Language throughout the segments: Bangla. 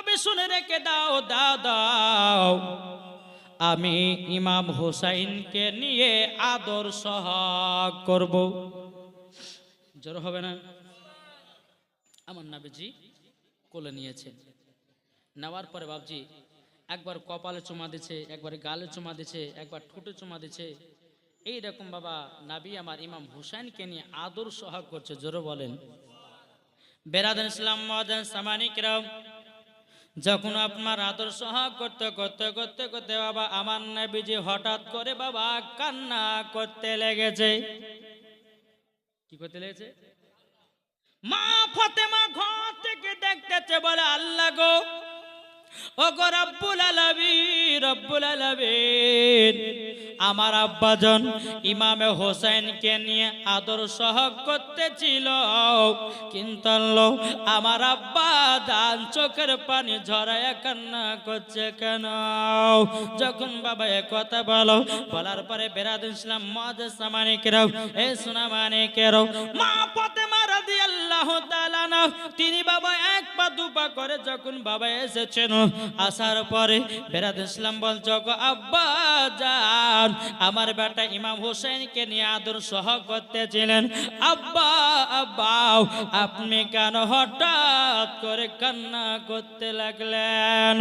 তবে শুনে রেখে দাও, দাও দাও, আমি ইমাম হুসাইনকে নিয়ে আদর সোহাগ করব। জোর হবে না? আমার নবীজি কোলে নিয়েছেন। নেওয়ার পরে বাবজি একবার কপালে চুমা দিছে, একবার গালে চুমা দিছে, একবার ঠোঁটে চুমা দিছে। এইরকম বাবা নবী আমার ইমাম হুসাইনকে নিয়ে আদর সোহাগ করছে। জোরে বলেন। বেরাদান ইসলাম মুআজ্জিন সামানিকরাম, যখন আপনার আদর সোহাগ করতে করতে করতে করতে বাবা আমার নবীজি হঠাৎ করে বাবা কান্না করতে লেগেছে। কি করতে লেগেছে? মা ফাতেমা ঘর থেকে দেখতেছে, বলে আল্লাহ গো, ও গো রব্বুল আলামিন, রব্বুল আলামিন, আমার আব্বাজন ইমামে হোসেনকে নিয়ে আদর সোহাগ করতেছিল, কিন্তু আল্লাহ আমার আব্বা জান চোখের পানি ঝরায়া কান্না করছে কেন? যখন বাবা এ কথা বলো, বলার পরে বেরাদুল ইসলাম মুআজ্জিন সামানিকরাম, এ সোনা মানিকেরাও, মা ফাতেমা রাদিয়াল্লাহু তাআলা না, তিনি বাবা এক পা দুপা করে যখন বাবা এসেছেন, আসার পরে বেরাদুল ইসলাম বলছো, গো আব্বা জান, আমার বেটা ইমাম হোসেনকে নিয়ে আদর সোহাগ করতেছিলেন, আব্বা আব্বা আপনি কেন হঠাৎ করে কান্না করতে লাগলেন?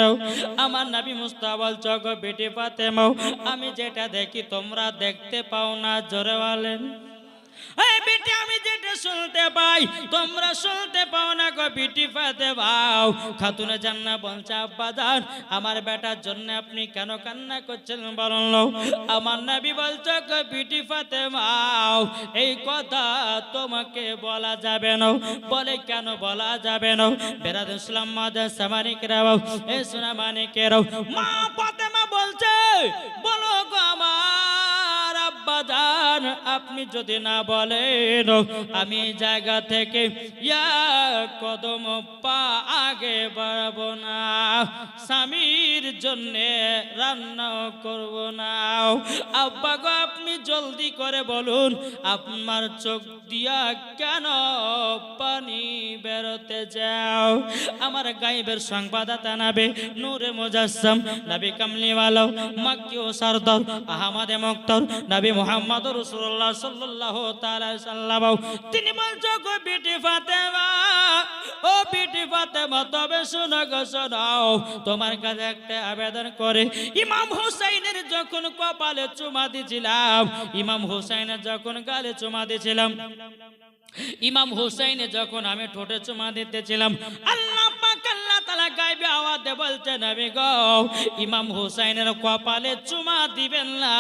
আমার নবী মুস্তাফা বলছো, গো বেটি ফাতেমা, আমি যেটা দেখি তোমরা দেখতে পাও না। জোরে বলেন। এই বেটি আমি যেটা শুনতে পাই তোমরা শুনতে পাও না। গো বেটি ফাতেমা, খাতুনে জান্নাত বলছে, আব্বা জান, আমার বেটার জন্য আপনি কেন কান্না করছেন বলুন? আমার নবী বলছে, গো বেটি ফাতেমা, এই কথা তোমাকে বলা যাবে না। বলে কেন বলা যাবে না? বেরাদুল ইসলাম মুআজ্জিন সামানিকরাও, এ সোনা মানিকেরাও, মা ফাতেমা বলছে, বলো গো আমার আব্বা জান, আপনি যদি না বলেন আমি জায়গা থেকে কদম পা আগে বাড়াবো না, স্বামীর জন্য রান্না করব না। আব্বা গো আপনি জলদি করে বলুন, আপনার চোখ দিয়া কেন পানি বেরোতে যাও? আমার গায়েবের সংবাদদাতা নবী নূরে মুজাসসাম, নবী কামলিওয়ালা, মক্কি ও সরদার, আহমদে মুক্তার, নবী মুহাম্মদ রাসূলুল্লাহ সাল্লাল্লাহু তাআলা সাল্লাম, তিনি বলছো, গো বেটি ফাতেমা, ও বেটি ফাতেমা, তবে শোনো গো শোনাও, তোমার কাছে একটা আবেদন করে, ইমাম হুসাইনের যখন কপালে চুমা দিছিলাম, ইমাম হুসাইনের যখন গালে চুমা দিছিলাম, ইমাম হুসাইনে যখন আমি ঠোঁটে চুমা দিতেছিলাম, আল্লাহ পাক আল্লাহ তাআলা গায়বে আওয়াজে বলছে, নবী গো, ইমাম হুসাইনের কপালে চুমা দিবেন না,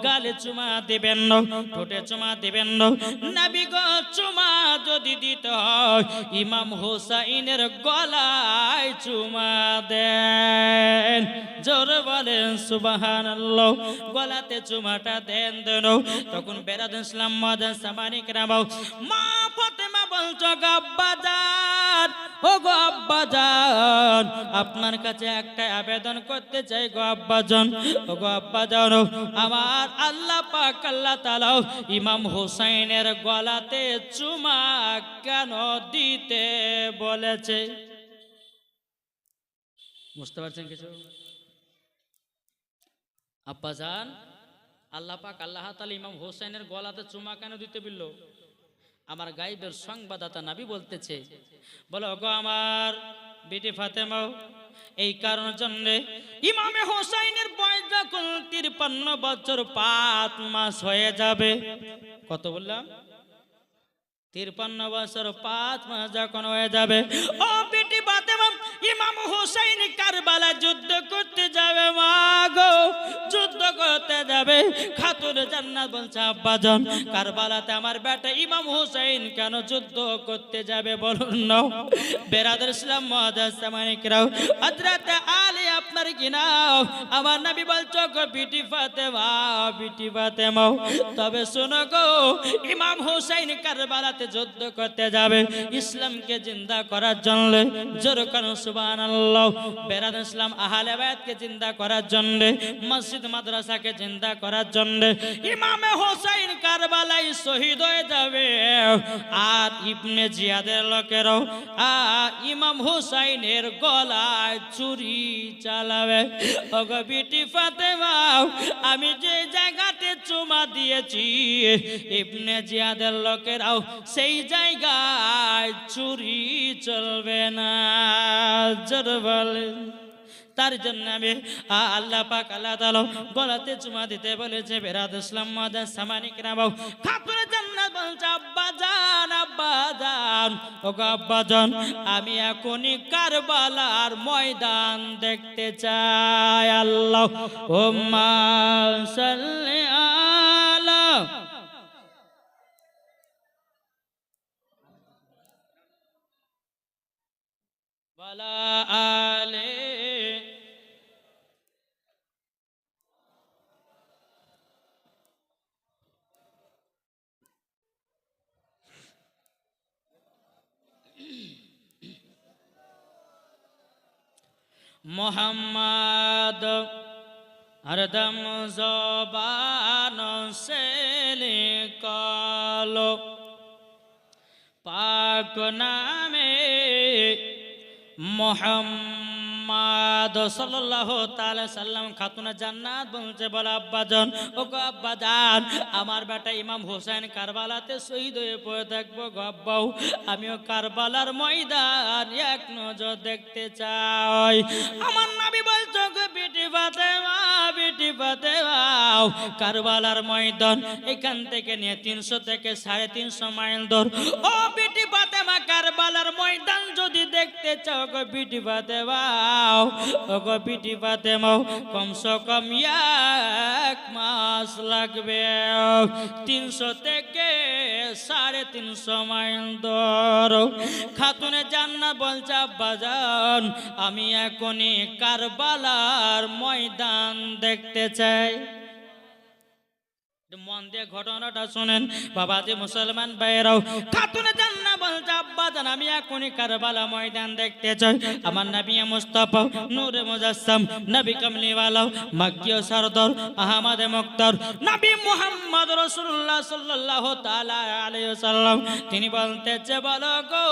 গালে চুমা দিবেন না, ঠোঁটে চুমা দিবেন না। নবী গো, চুমা যদি দিতে হয় ইমাম হুসাইনের গলায় চুমা দেন। জোরে বলেন সুবহানাল্লাহ। গলাতে চুমাটা দেন দেন। তখন বেরাদুল ইসলাম মুআজ্জিন সামানিকরাম, মা ফাতেমা বলছো, গো আব্বা জান, ও গো আব্বা জান, আপনার কাছে একটা আবেদন করতে চাই গো আব্বা জান, ও গো আব্বা জান, আমার আল্লাহ পাক আল্লাহ তাআলা ইমাম হুসাইনের গলাতে চুমা কেন দিতে বলেছে? বুঝতে পারছেন কিছু? আব্বা জান, আল্লাহ পাক আল্লাহ তাআলা ইমাম হুসাইনের গলাতে চুমা কেন দিতে বলল? আমার গায়েবের সংবাদদাতা নবী বলতেছে, বলো গো আমার বেটি ফাতেমা, এই কারণের জন্য ইমামে হোসাইনের বয়স যখন 53 বছর 5 মাস হয়ে যাবে। কত বললাম? 53 বছর 5 মাস যখন হয়ে যাবে, ও বেটি ফাতেমা, ইমাম হোসেন কারবালা যুদ্ধ করতে যাবে। মা গো, যুদ্ধ করতে যাবে। খাতুন জান্নাত বলছে, আব্বা জান, কারবালাতে আমার বেটা ইমাম হোসেন কেন যুদ্ধ করতে যাবে বলুন না? বেরাদুল ইসলাম মুআজ্জিন সামানিকরাও, হযরত আলী আপনার পারে কিনা? আমার নবী বলছো গো বিটি ফাতেমা, তবে শোনো গো, ইমাম হুসাইন কারবালাতে যুদ্ধ করতে যাবে ইসলামকে জিন্দা করার জন্য। জোরে করুন সুবহানাল্লাহ। বেরাদ ইসলাম আহলে বায়াতকে জিন্দা করার জন্য, মসজিদ মাদ্রাসাকে জিন্দা করার জন্য ইমাম হুসাইন কারবালায় শহীদ হয়ে যাবে। আর ইবনে জিয়াদের লোকেরাও ইমাম হুসাইনের গলায় ছুরি চালাবে। ওগো বিটি ফাতেমা, আমি যে জায়গাতে চুমা দিয়েছি ইবনে জিয়াদের লোকেরাও সেই জায়গায় ছুরি চলবে না। জোর বলেন। তার জন্য আমি আল্লাহ পাক আল্লাহ তাআলা গলাতে চুমা দিতে বলেছে। বেরাদ ইসলাম মাদার সামানিক রাবাও খাতুনে জান্নাত বলছে আব্বাজান ওগো আব্বাজান, আমি এখনই কারবালার ময়দান দেখতে চাই। আল্লাহুম্মা সাল্লি আলা ওয়ালা আলে মোহাম্মদ। হরদম জবান সে নিকালো পাক নামে মোহাম্মদ সাল্লাল্লাহু তাআলা সাল্লাম। খাতুনে জান্নাত বলছে বলে আব্বাজান ওগো আব্বাজান, আমার বেটা ইমাম হোসেন কারবালাতে শহীদ হয়ে পড়ে থাকবো গো আব্বাও, আমিও কারবালার ময়দান এক নজর দেখতে চাই। আমার নবী বলছো গো বিটি ফাতেমা, কারবালার ময়দান এখান থেকে নিয়ে 300 থেকে 350 মাইল দূর। ও বিটি ফাতেমা, কারবালার ময়দান যদি দেখতে চাও গো বিটি ফাতেমা, ও গো বিটি ফাতেমা, কমসে কম 1 মাস লাগবে। 300 থেকে 350 মাইল দূর। খাতুনে জান্নাত বলছে আব্বাজান, আমি এখনই কারবালার ময়দান দেখতে চাই। মন দিয়ে ঘটনাটা শুনেন বাবাজি মুসলমান ভাইরাও। খাতুনে জান্নাত বলছে আব্বাজান, আমি এখনই কারবালা ময়দান দেখতে চাই। আমার নবী মুস্তাফা নূরে মুজাসসাম, নবী কামলিওয়ালা, মক্কি ও সরদার, আহমদ মুক্তার, নবী মুহাম্মদ রাসূলুল্লাহ সাল্লাল্লাহু তাআলা আলাইহি ওয়াসাল্লাম, তিনি বলতেছে বলো গো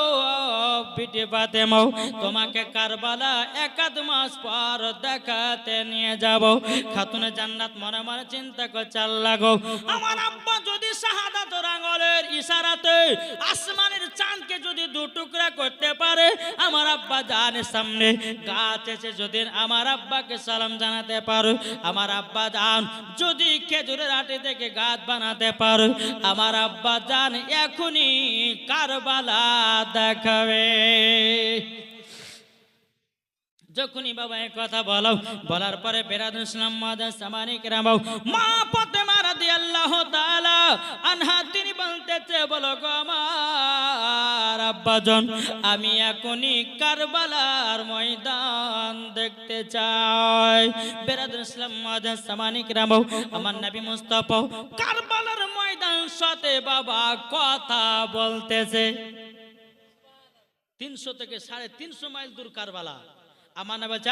বিটি ফাতেমা, তোমাকে কারবালা 1 মাস পর দেখাতে নিয়ে যাব। খাতুনে জান্নাত মনে মনে চিন্তা করছে আল্লাহ গো, আমার আব্বা যদি শাহাদাতের আঙ্গুলের ইশারাতে আসমানের চাঁদকে যদি 2 টুকরা করতে পারে, আমার আব্বা জানের সামনে গাছ এসে যদি আমার আব্বাকে সালাম জানাতে পারো, আমার আব্বা জান যদি খেজুরের আটি থেকে গাছ বানাতে পারো, আমার আব্বা জান এখনই কারবালা দেখাবে। যখনই বাবা এই কথা বলার পরে বেরাদ ইসলাম মাদার সামানিক রাবাও মা ফাতেমা রাদিয়াল্লাহু তাআলা আনহা তিনি বলতেছে বলো গো আমার আব্বাজান, আমি এখনই কারবালার ময়দান দেখতে চাই। বেরাদ ইসলাম মাদার সামানিক রাবাও আমার নবী মুস্তাফা কারবালার ময়দান সাথে বাবা কথা বলতেছে। 300 থেকে 350 মাইল দূর কারবালা। আমার নবী বলছে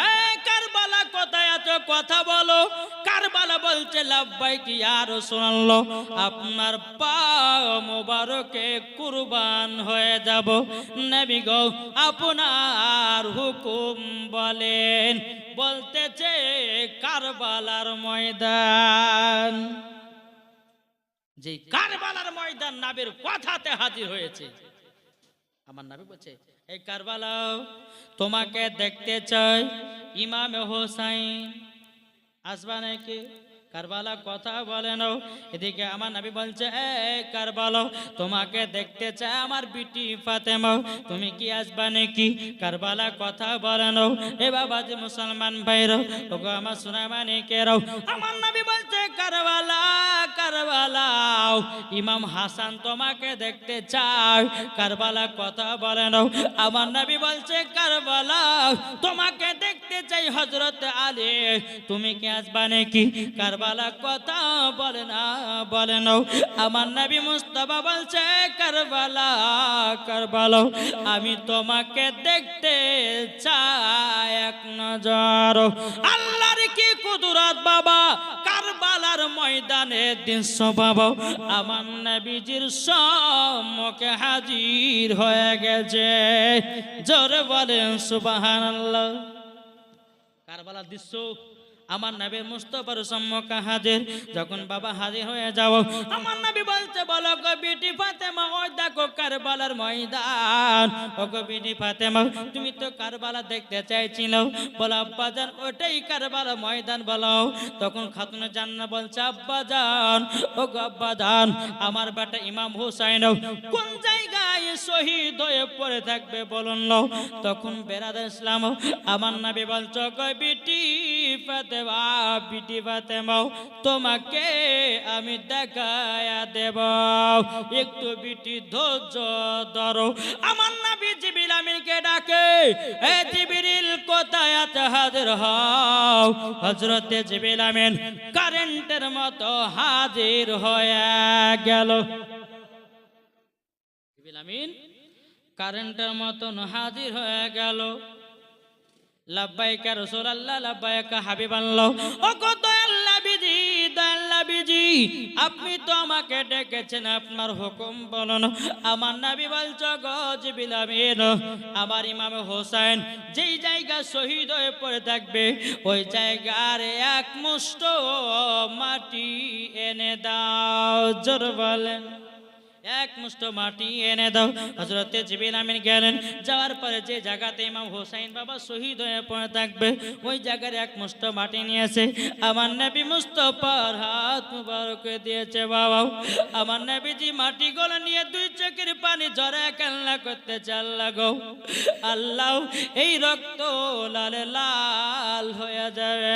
কারবালা কোথায় আছো কথা বলো। কারবালা বলছে লাব্বাইক ইয়া রাসূলুল্লাহ, আপনার পা মোবারকে কুরবান হয়ে যাব। নবী গো আপনার হুকুম বলেন। বলতেছে কারবালার ময়দান, যে কারবালার ময়দান নবীর কথাতে হাজির হয়েছে। আমার নবী বলছে এই কারবালা তোমাকে দেখতে চাই, ইমাম হোসাইন আসবা নাকি? কারবালা কথা বলে নাও। এদিকে আমার নবী বলছে এই কারবালা তোমাকে দেখতে চাই আমার বিটি ফাতেমা, তুমি কি আসবা নাকি? কারবালা কথা বলে নাও। এ বাবাজি মুসলমান ভাইরা ওগো আমার সোনামানিকেরাও, আমার নবী বলছে কারবালা ইমাম হাসান তোমাকে দেখতে চাই। কারবালা কথা বলে নাও। আমার নবী বলছে কারবালা তোমাকে দেখতে চাই হযরত আলী তুমি কি আসবা নাকি কারবালা কথা বলে না আমার নবী মুস্তাফা বলছে কারবালা কারবালা আমি তোমাকে দেখতে চাই এক নজর আল্লাহর কি কুদরত বাবা কারবালার ময়দানে দৃশ্য বাবা আমার নবীজির সম্মুখে হাজির হয়ে গেছে জোরে বলেন সুবহানাল্লাহ কারবালার দৃশ্য আমার নবী মুস্তাফার সম্মুখে হাজির যখন বাবা হাজির হয়ে যাও আমার নবী বলতে বলো গো বিটি ফাতেমা ওই দেখো কারবালার ময়দান ও গো বিটি ফাতেমা তুমি তো কারবালা দেখতে চাইছিলে বলো আব্বাজান ওটাই কারবালার ময়দান বলো তখন খাতুন জান্নাত বলছে আব্বাজান ও গো আব্বাজান আমার বেটা ইমাম হুসাইন কোন জায়গায় শহীদ হয়ে পড়ে থাকবে বলুন তখন বেরাদার ইসলাম আমার নবী বলছে গো বিটি ফাতেমা বিটি ফাতেমা তোমাকে আমি দেখায়া দেব একটু বিটি ধৈর্য ধরো আমার নবী জিবরিল আমিনকে ডাকে এ জিবরিল কোথায় আছে হাজির হও হযরতে জিবরিল আমিন কারেন্টের মতো হাজির হয়ে গেল জিবরিল আমিন কারেন্টের মতো হাজির হয়ে গেল লব্বাইকা রাসূলুল্লাহ লব্বাইকা হাবিবাল্লাহ ও গো দয়াল্লাহ বিজি আপনি তো আমাকে ডেকেছেন আপনার হুকুম বলুন আমার নবী বলছো গো জিবরিল আমিন আমার ইমাম হোসেন যেই জায়গা শহীদ হয়ে পড়ে থাকবে ওই জায়গার এক মুষ্ঠ মাটি এনে দাও জোর বলেন এক মুষ্ঠ মাটি এনে দাও হযরতে জিবরিল আমিন গেলেন যাওয়ার পরে যে জায়গাতে ইমাম হোসেন বাবা শহীদ হয়ে পড়ে থাকবে ওই জায়গার এক মুষ্ঠ মাটি নিয়েছে আমার নবী মুস্তাফার হাত মুবারক দিয়েছে বাবা আমার নবীজি মাটিগুলো নিয়ে দুই চোখের পানি ঝরে কান্না করতে চাল লাগো আল্লাহ এই রক্ত লাল লাল হয়ে যাবে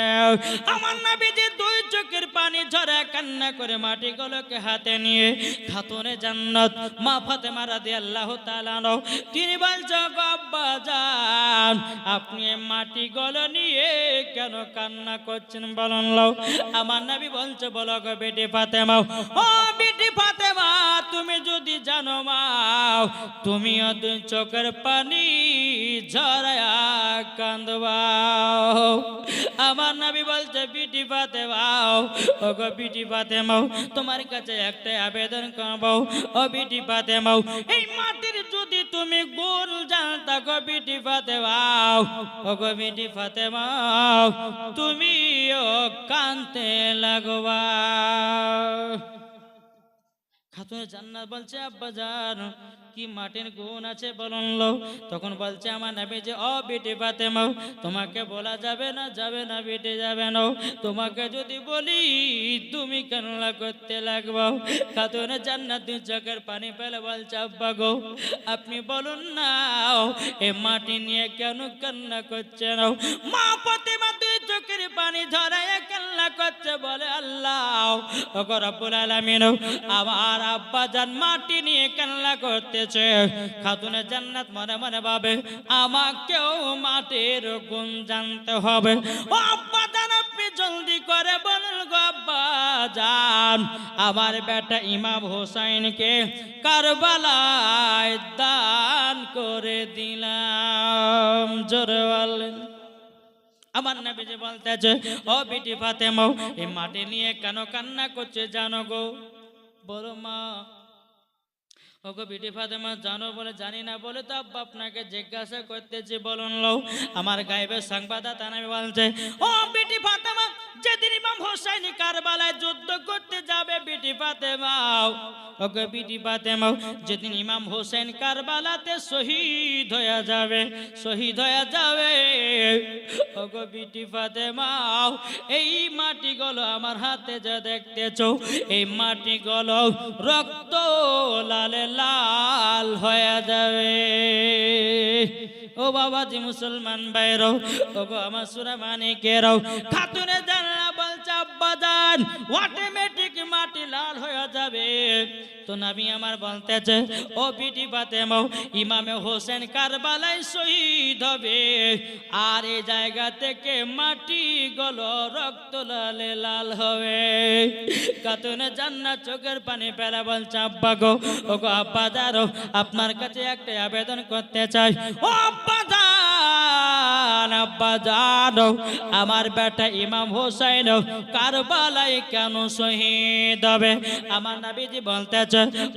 আমার নবীজি দুই চোখের পানি ঝরে কান্না করে মাটিগুলোকে হাতে নিয়ে খাতুনে জান্নাত মা ফাতেমা রাদিয়াল্লাহু তাআলা তিনি বলছেন গো আব্বাজান আপনি মাটিগুলো নিয়ে কেন কান্না করছেন বলুন আমার নবী বলছে বলো গো বেটি ফাতেমা ও বেটি ফাতেমা তুমি যদি জানো মা তুমিও দুই চোখের পানি ঝরায়া কাঁদবা আমার নবী বলছে বেটি ফাতেমা ও গো বেটি ফাতেমা তোমার কাছে একটা আবেদন করব ও বেটি ফাতেমা এই মাটির যদি তুমি গুণ জানতা গো বেটি ফাতেমা ও গো বেটি ফাতেমা তুমিও কাঁদতে লাগবা খাতুনে জান্নাত বলছে আব্বাজান কি মাটির গুণ আছে বলুন তখন বলছে আমার নবী যে ও বেটি ফাতেমা তোমাকে বলা যাবে না বেটি যাবে না তোমাকে যদি বলি তুমি কান্না করতে লাগবে খাতুনে জান্নাত দুই চোখের পানি ফেলে বলছে আব্বা গো আপনি বলুন না এই মাটি নিয়ে কেন কান্না করছেন মা ফাতেমা দুই চোখের পানি ঝরায় কান্না করছে বলে আল্লাহ ও রব্বুল আলামিন আমার আব্বাজান মাটি নিয়ে কান্না করতেছে খাতুনে জান্নাত মনে মনে ভাবে আমাকেও মাটির গুণ জানতে হবে ও আব্বাজান আপনি জলদি করে বলুন গো আব্বাজান আমার বেটা ইমাম হোসেনকে কারবালায় দান করে দিলাম জোরে বলেন আমার নবী যে বলতেছে ও বেটি ফাতেমা এই মাটি নিয়ে কেন কান্না করছে জানো গো বলো মা ও গো বেটি ফাতেমা জানো বলে জানি না বলে তো আব্বা আপনাকে জিজ্ঞাসা করতেছি বলুন আমার গায়েবের সংবাদদাতা নবী বলছে ও বেটি ফাতেমা যেদিন ইমাম হোসেন কারবালায় যুদ্ধ করতে যাবে বেটি ফাতেমা ও গো বেটি ফাতেমা যেদিন ইমাম হোসেন কারবালাতে শহীদ হয়ে যাবে ও গো বেটি ফাতেমা এই মাটিগুলো আমার হাতে যা দেখতেছো এই মাটিগুলো রক্ত লালে লাল হয়ে যাবে ও বাবাজি মুসলমান ভাইরাও ও গো আমার সুরা মানিকেরাও খাতুনে জান্নাত বলছে আব্বাজান অটোমেটিক মাটি লাল হয়ে যাবে। তো নবী আমার বলতেছে ও বিটি ফাতেমা ইমামে হোসেন কারবালায় শহীদ হবে, আর এই জায়গা থেকে মাটি গুলো রক্ত লালে লাল হবে। খাতুনে জান্নাত চোখের পানি ফেলে বলছে আব্বা গো, ও গো আব্বা জানো, আপনার কাছে একটা আবেদন করতে চাই। ও আব্বা জান, আব্বা জানো, আমার বেটা ইমাম হোসেন কারবালায় কেন শহীদ হবে? আমার নবীজি বলতেছে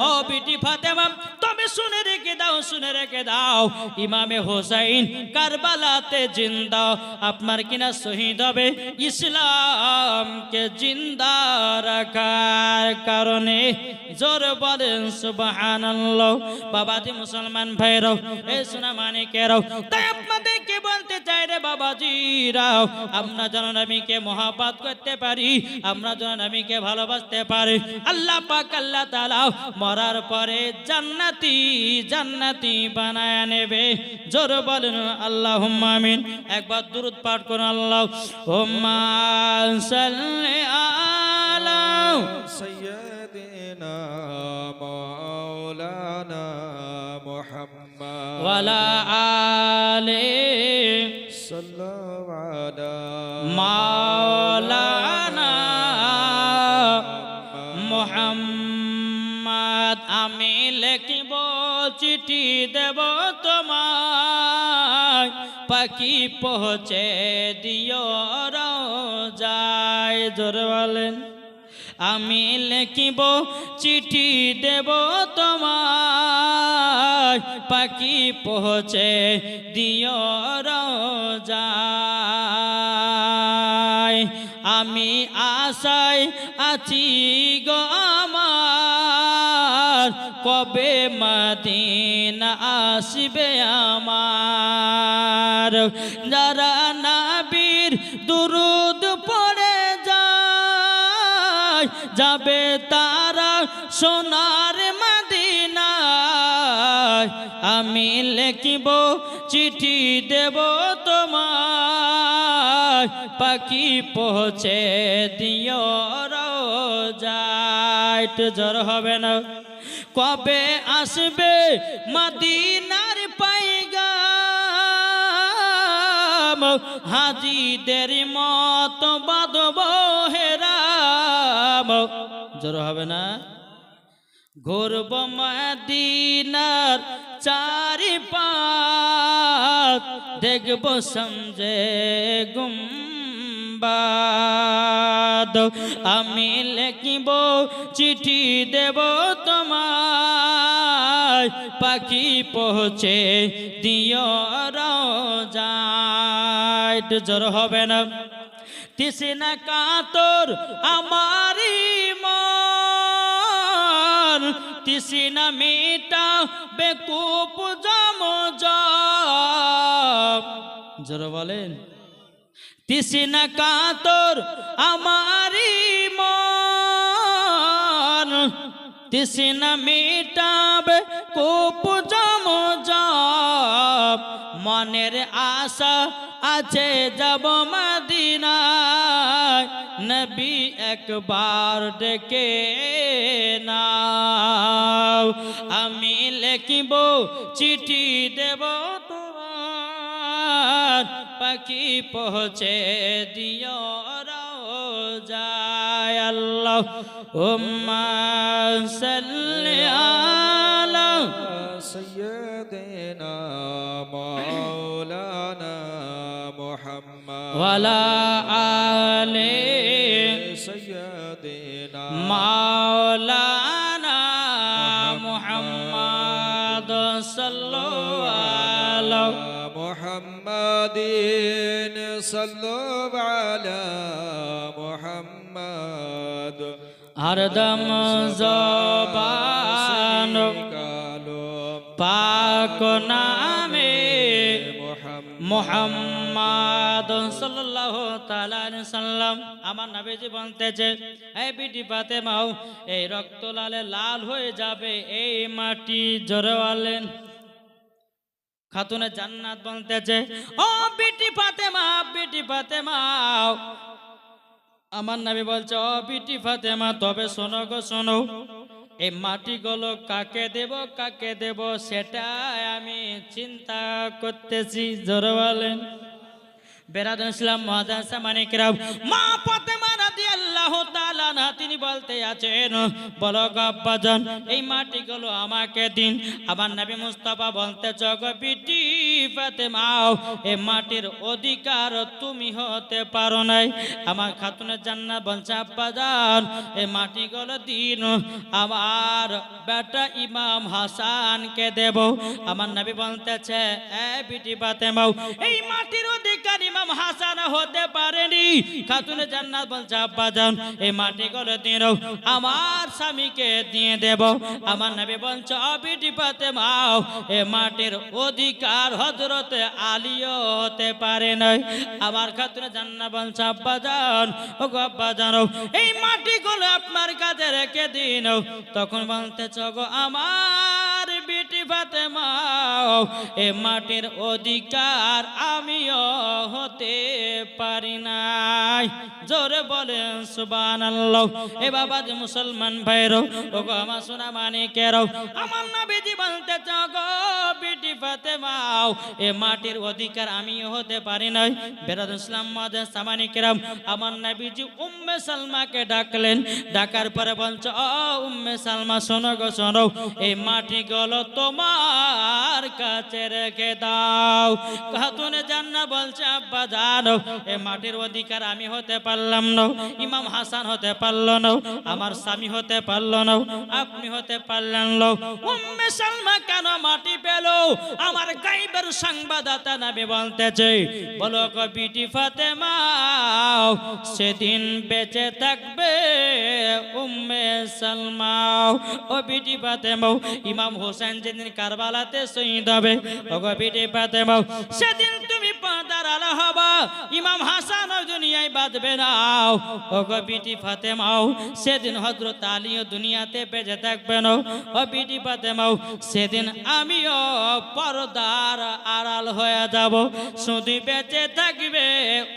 ও বিটি ফাতেমা তুমি শুনে রেখে দাও, শুনে রেখে দাও, ইমামে হোসেন কারবালাতে জিন্দা আপনার কিনা শহীদ হবে ইসলামকে জিন্দা রাখার কারণে। জোর বলেন সুবহানাল্লাহ। বাবাজি মুসলমান ভাইরাও, এই সোনা মানিকেরাও, তাই আপনাদেরকে বলতে চাই রে বাবাজিরাও, আমরা যেন নবীকে মহব্বত করতে পারি, আমরা যেন নবীকে ভালোবাসতে পারি। আল্লাহ পাক আল্লাহ তাআলা মরার পরে জান্নাতি জান্নাতি বানায় নেবে। জোর বলেন আল্লাহুম্মা আমিন। একবার দুরূদ পাঠ করুন। আল্লাহুম্মা সাল্লি আলা সাইয়্যিদিনা মাওলানা মুহাম্মদ ওয়ালা আলি সাল্লাল্লাহু আলা মাওলানা মুহাম্মদ। আমি লিখিব চিঠি দেব তোমায়, পাখি পৌঁছে দিও রোজায়। জোরে বলেন আমি লিখিব চিঠি দেব তোমায়, পাখি পৌঁছে দিও রোজায়। আমি আশায় আছি গো আমার, কবে মদিনা আসবে আমার। যারা নবীর দুরূদ পড়ে যায়, যাবে তারা সোনার মদিনায়। আমি লিখিব চিঠি দেব তোমায়, পাখি পৌঁছে দিও রোজায়। একটু জ্বর হবে না? কবে আসবে মদিনার পায়গাম, হাজিদের মত বাঁধব হেরাম। জ্বর হবে না? ঘুরব মদিনার চারিপাশ, দেখব সমঝে গুম্বাদ। আমি লিখিব চিঠি দেব তোমায়, পাখি পৌঁছে দিও রোজায়। জ্বর হবে না? তৃষ্ণা কাতর আমারি মন, তৃষ্ণা মিটা বেকুব জমজম। জোরে বলেন তৃষ্ণা কাতর আমারি মন, তৃষ্ণা মিটাবে কুপ জমজম। মনের আশা আছে যাব মদিনায়, নবী একবার ডেকে নাও। আমি লিখিব চিঠি দেব তোমার, পাখি পৌঁছে দিও রোজায়। আল্লাহুম্মা সাল্লি আলা সাইয়্যিদিনা মাওলানা মুহাম্মদ ওয়ালা আলি সাইয়্যিদিনা মাওলানা মুহাম্মদ সাল্লাল্লাহু আলা মুহাম্মাদিন সাল্লাল্লাহু আলা মুহাম্মদ। হরদম জবান পাক নামে মুহাম্মদ সাল্লাল্লাহু তাআলা আলাইহি সাল্লাম। আমার নবীজি বলতেছে এই বিটি ফাতেমা এই রক্ত লালে লাল হয়ে যাবে এই মাটি। জোরে বলেন। খাতুনে জান্নাত বলতেছে ও বিটি ফাতেমা, বিটি ফাতেমা আমার নবী বলছে, ও বিটি ফাতেমা, তবে শোনো গো শোনো, এই মাটিগুলো কাকে দেব কাকে দেব সেটাই আমি চিন্তা করতেছি। জোরে বলেন। বেরাদ ইসলাম মহাদাসা মানিকরাম, মা ফাতেমা রাদিয়াল্লাহু তাআলা আনহা তিনি বলতে আছেন, বলো গো আব্বাজান, এই মাটিগুলো আমাকে দিন। আমার নবী মুস্তাফা বলতে, গো বিটি ফাতেমা, এই মাটির অধিকার তুমি হতে পারো নাই। আমার খাতুনে জান্নাত বলছে, আব্বাজান, এই মাটিগুলো দিন, আমার বেটা ইমাম হাসানকে দেব। আমার নবী বলতেছে, এ বিটি ফাতেমা, এই মাটির অধিকার ইমাম হাসান হতে পারেনি। খাতুনে জান্নাত বলছে, আব্বাজান, এই মাটিগুলো দিন, আমার স্বামীকে দিয়ে দেব। আমার নবী বলছে, ও বিটি ফাতেমা, এই মাটির অধিকার হযরতে আলীও হতে পারে নাই। আমার খাতুনে জান্নাত বলছে, আব্বাজান, ও গো আব্বাজান, এই মাটিগুলো আপনার কাছে রেখে দিন। তখন বলতেছ, গো আমার বিটি ফাতেমা, এই মাটির অধিকার আমিও হতে পারি নাই। জোরে বলেন সুবহানাল্লাহ। এ বাবা যে মুসলমান ভাইরো, ও গো আমার সোনা মানিকেরও, আমার নবীজি বলতেছ, গো বিটি ফাতেমা, এ মাটির অধিকার আমিও হতে পারি নাই। বেরাদ ইসলাম মাদ্রাসা মানিকেরাম, আমার নবীজি উম্মে সালমাকে ডাকলেন। ডাকার পরে বলছে, ও উম্মে সালমা, শোনো গো শোনো, এই মাটিগুলো তোমার কাছে রেখে দাও। খাতুনে জান্নাত বলছে, আব্বা জানো, এই মাটির অধিকার আমি হতে পারলাম না, ইমাম হাসান হতে পারলো না, আমার স্বামী হতে পারলো না, আপনি হতে পারলেন না। উম্মে সালমা কেন মাটি পেল? আমার গায়বের সংবাদদাতা নবী বলতেছে, বলো গো বিটি ফাতেমা, সেদিন বেঁচে থাকবে উম্মে সালমা। ও বিটি ফাতেমা, ইমাম হোসেন যেদিন কারবালাতে শহীদ হবে, ও গো বিটি ফাতেমা, সেদিন তুমি পর্দার আলো হবা, ইমাম হাসান ওই দুনিয়ায় বাঁধবে না। ও গো বিটি ফাতেমা, সেদিন হযরত আলীও দুনিয়াতে বেঁচে থাকবে না। ও বিটি ফাতেমা, সেদিন আমিও পর্দার আড়াল হয়ে যাব, শুধু বেঁচে থাকবে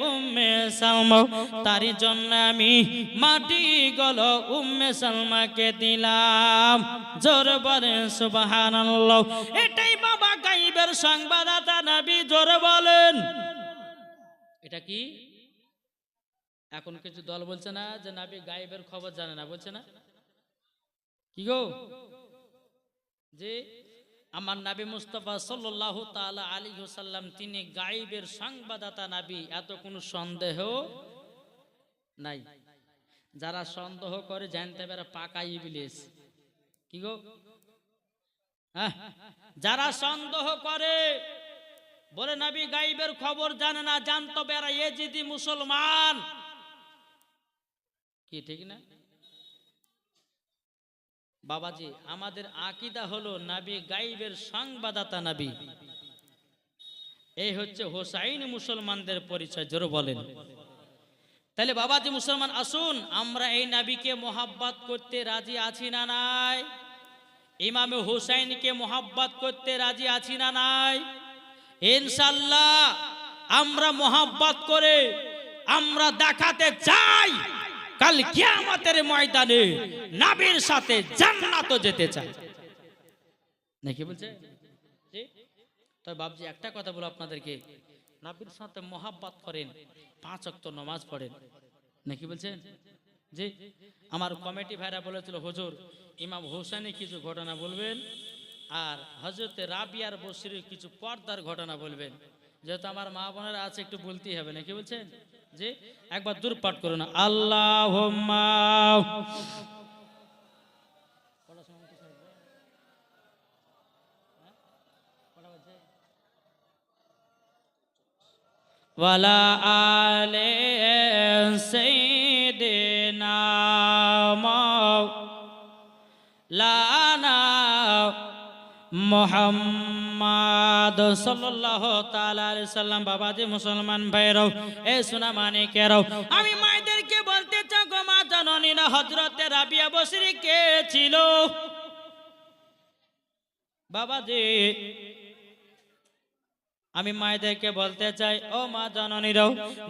উম্মে সালমা। তারই জন্য আমি মাটিগুলো উম্মে সালমাকে দিলাম। জোরে বলেন সুবহানাল্লাহ। এটাই বাবা গায়বের সংবাদদাতা নবী। জোরে বলেন। এটা কি? এখন কিছু দল বলছে না যে নবী গায়বের খবর জানে না, বলছে না কি গো? যে আমার নবী মুস্তাফা সাল্লাল্লাহু তাআলা আলাইহি ওয়াসাল্লাম তিনি গায়বের সংবাদদাতা নবী, এত কোনো সন্দেহ নাই। যারা সন্দেহ করে জানতে পারে পাকা ইবলিস। কি গো? হ্যাঁ, যারা সন্দেহ করে বলে নবী গায়বের খবর জানে না, জানতো বেরা ইয়েজিদি মুসলমান, কি ঠিক না বাবাজি? আমাদের আকীদা হলো নবী গায়বের সংবাদদাতা নবী। এই হচ্ছে হোসাইন মুসলমানদের পরিচয়। জোরে বলেন। তাহলে বাবাজি মুসলমান, আসুন আমরা এই নবীকে মোহাব্বত করতে রাজি আছি না নাই? ইমামে হোসাইনকে মোহাব্বত করতে রাজি আছি না নাই? ইনশাআল্লাহ আমরা মোহাব্বত করে আমরা দেখাতে চাই কাল কিয়ামতের ময়দানে নবীর সাথে জান্নাতে যেতে চাই, নাকি বলছে? তো বাবজি একটা কথা বলো আপনাদেরকে, নবীর সাথে মোহাব্বত করেন, 5 ওয়াক্ত নামাজ পড়েন, নাকি বলছেন? জি, আমার কমিটি ভাইরা বলেছিল, হুজুর ইমাম হোসেনের কিছু ঘটনা বলবেন আর হযরতে রাবিয়ার বসরির কিছু পর্দার ঘটনা বলবেন। যেহেতু আমার মা বোনেরা আছে, একটু বলতেই হবে, নাকি বলছেন? জি, একবার দূর পাঠ করুন, আল্লাহুম্মা ওয়ালা আলে সাইয়্যিদিনা মাওলানা মুহাম্মদ সাল্লাল্লাহু তাআলা আলাইহি সাল্লাম। বাবাজি মুসলমান ভাইরাও, এ সোনা মানিকেরাও, আমি মায়েদেরকে বলতে চাই, গো মা জাননি না হযরতে রাবিয়া বসরি কে ছিল? বাবাজি আমি মায়েদেরকে বলতে চাই, ও মা জননীরাও,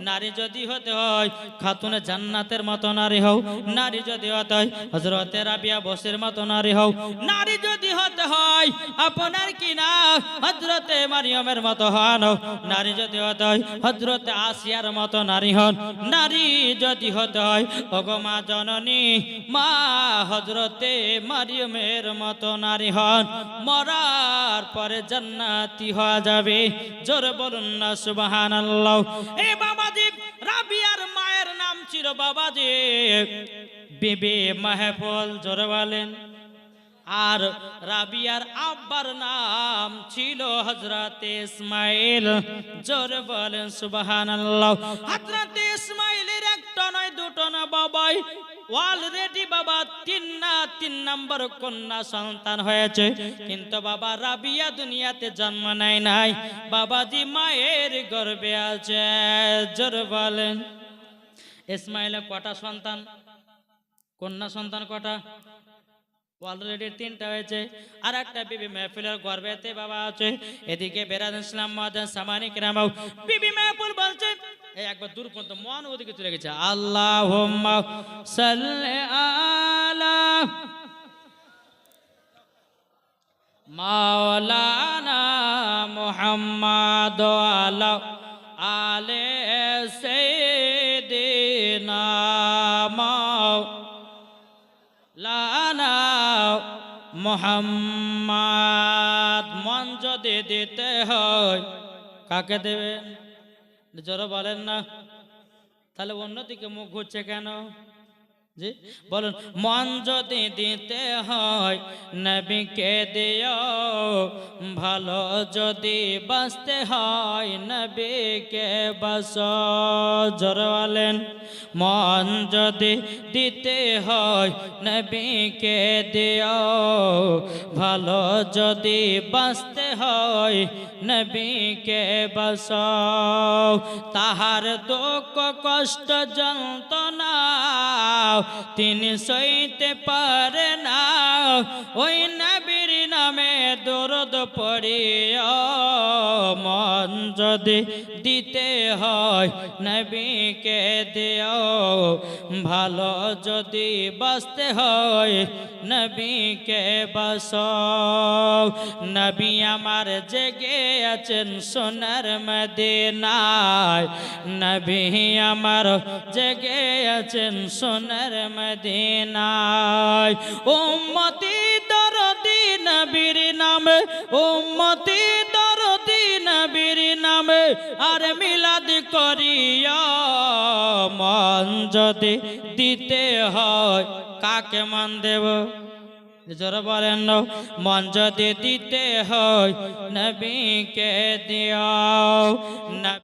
নারী যদি হতে হয় খাতুনে জান্নাতের মতো নারী হও, নারী যদি হতে হয় হযরতে রাবিয়া বসির মতো নারী হও, নারী যদি হতে হয় আপনার কি না হযরতে মারিয়মের মতো হন, নারী যদি হতে হয় হযরতে আসিয়ার মতো নারী হন, নারী যদি হতে হয় ওগো মা জননী মা হযরতে মারিয়মের মতো নারী হন, মরার পরে জান্নাতি হওয়া যাবে। জোরে বলুন না সুবহানাল্লাহ। এ বাবাজি, রাবিয়ার মায়ের নাম ছিল বাবাজি বিবি মাহফুল, জোরে বলেন। আর রাবিয়ার আব্বার নাম ছিল হযরতে ইসমাইল, জোরে বলেন সুবহানাল্লাহ। হযরতে ইসমাইলের একটা নয় দুটো না বাবাই অলরেডি বাবা তিন নম্বর কন্যা সন্তান হয়েছে, কিন্তু বাবা রাবিয়া দুনিয়াতে জন্ম নেয় নাই, বাবাজি মায়ের গর্ভে আছে, জোরে বলেন। ইসমাইলের কটা সন্তান, কন্যা সন্তান কটা? অলরেডি 3টা হয়েছে, আর একটা বিবি মাহফিলের গর্ভেতে বাবা আছে। এদিকে বেরাদ ইসলাম মাদান সামানিক রামাও বিবি মাহফুল বলছে, এই একবার দূর পর্যন্ত মন ওদিকে চলে গেছে। আল্লাহুম্মা সাল্লি আলা মাওলানা মুহাম্মাদ আলা আলে সাইয়্যিদিনা মাওলানা মুহাম্মাদ। মন যদি দিতে হয় কাকে দেবেন? জোরে বলেন না, তাহলে অন্যদিকে মুখ ঘুরছে কেন? জি বলুন, মন যদি দিতে হয় নবীকে দিও, ভালো যদি বাঁচতে হয় নবীকে বাঁচো, জোরে বলেন। মন যদি দিতে হয় নবীকে দিও, ভালো যদি বাঁচতে হয় নবীকে বাঁচো। তাহার দুঃখ কষ্ট যন্ত্রণা তিনি সইতে পারে না, ওই নবীর নামে দরুদ পড়িও। মন যদি দিতে হয় নবীকে দিও, ভালো যদি বাঁচতে হয় নবীকে বাঁচো। নবী আমার জেগে আছেন সোনার মদিনায়, নবী আমার জেগে আছেন সোনার মদিনায়। উম্মতি দরদি নবীর নামে, উম্মতি দরদি নবীর নামে আর মিলাদ করিয়া। মন যদি দিতে হয় কাকে মন দেব? জোরে বলেন, মন যদি দিতে হয় নবীকে দিও।